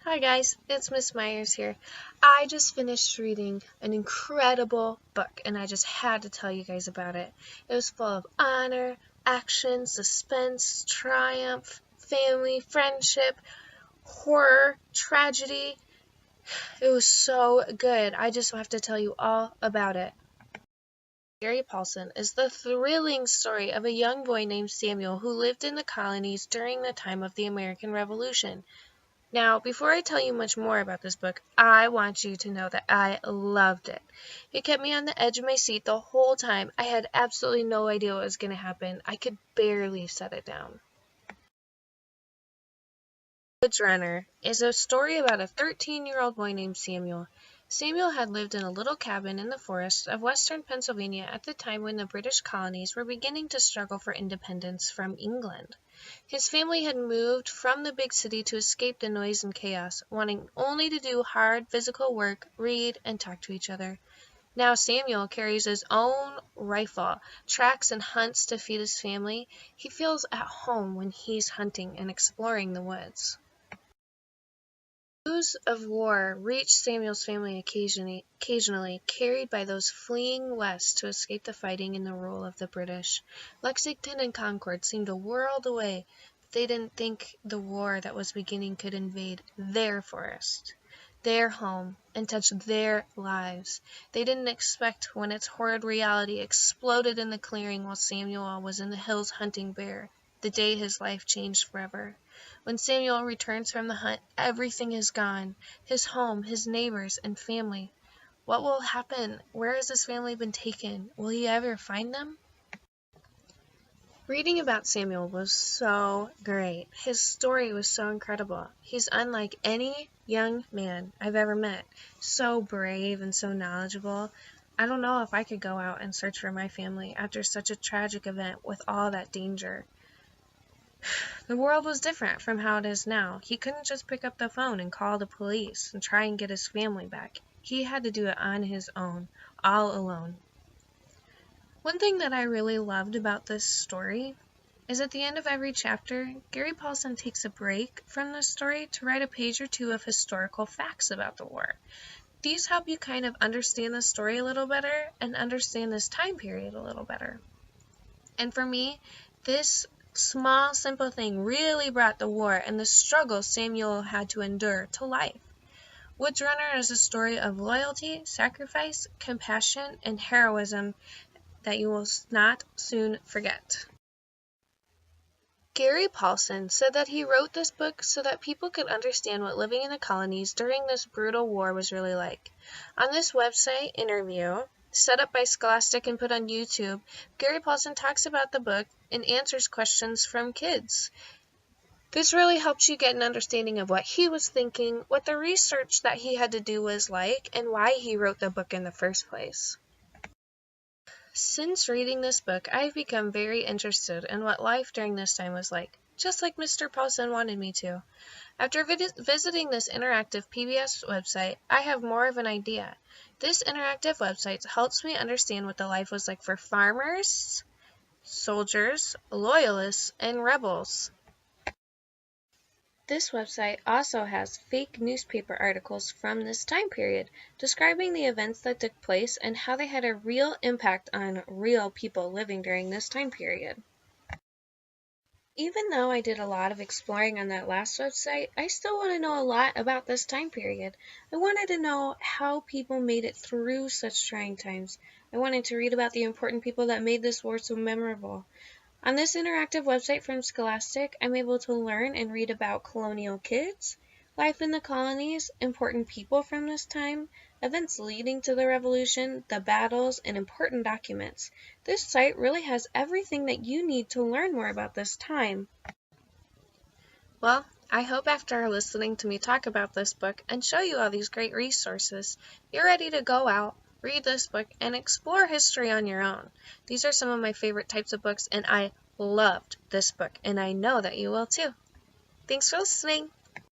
Hi guys, it's Miss Myers here. I just finished reading an incredible book and I just had to tell you guys about it. It was full of honor, action, suspense, triumph, family, friendship, horror, tragedy. It was so good. I just have to tell you all about it. Gary Paulson is the thrilling story of a young boy named Samuel who lived in the colonies during the time of the American Revolution. Now, before I tell you much more about this book, I want you to know that I loved it. It kept me on the edge of my seat the whole time. I had absolutely no idea what was going to happen. I could barely set it down. Woods Runner is a story about a 13-year-old boy named Samuel. Samuel had lived in a little cabin in the forests of western Pennsylvania at the time when the British colonies were beginning to struggle for independence from England. His family had moved from the big city to escape the noise and chaos, wanting only to do hard physical work, read, and talk to each other. Now Samuel carries his own rifle, tracks and hunts to feed his family. He feels at home when he's hunting and exploring the woods. News of war reached Samuel's family occasionally, carried by those fleeing west to escape the fighting and the rule of the British. Lexington and Concord seemed a world away, but they didn't think the war that was beginning could invade their forest, their home, and touch their lives. They didn't expect when its horrid reality exploded in the clearing while Samuel was in the hills hunting bear, the day his life changed forever. When Samuel returns from the hunt, everything is gone, his home, his neighbors, and family. What will happen? Where has his family been taken? Will he ever find them? Reading about Samuel was so great. His story was so incredible. He's unlike any young man I've ever met. So brave and so knowledgeable. I don't know if I could go out and search for my family after such a tragic event with all that danger. The world was different from how it is now. He couldn't just pick up the phone and call the police and try and get his family back. He had to do it on his own, all alone. One thing that I really loved about this story is at the end of every chapter, Gary Paulson takes a break from the story to write a page or two of historical facts about the war. These help you kind of understand the story a little better and understand this time period a little better. And for me, this small, simple thing really brought the war and the struggle Samuel had to endure to life. Woods Runner is a story of loyalty, sacrifice, compassion, and heroism that you will not soon forget. Gary Paulson said that he wrote this book so that people could understand what living in the colonies during this brutal war was really like. On this website interview, set up by Scholastic and put on YouTube, Gary Paulson talks about the book and answers questions from kids. This really helps you get an understanding of what he was thinking, what the research that he had to do was like, and why he wrote the book in the first place. Since reading this book, I've become very interested in what life during this time was like, just like Mr. Paulson wanted me to. After visiting this interactive PBS website, I have more of an idea. This interactive website helps me understand what the life was like for farmers, soldiers, loyalists, and rebels. This website also has fake newspaper articles from this time period, describing the events that took place and how they had a real impact on real people living during this time period. Even though I did a lot of exploring on that last website, I still want to know a lot about this time period. I wanted to know how people made it through such trying times. I wanted to read about the important people that made this war so memorable. On this interactive website from Scholastic, I'm able to learn and read about colonial kids, life in the colonies, important people from this time, events leading to the revolution, the battles, and important documents. This site really has everything that you need to learn more about this time. Well, I hope after listening to me talk about this book and show you all these great resources, you're ready to go out, read this book, and explore history on your own. These are some of my favorite types of books, and I loved this book, and I know that you will too. Thanks for listening.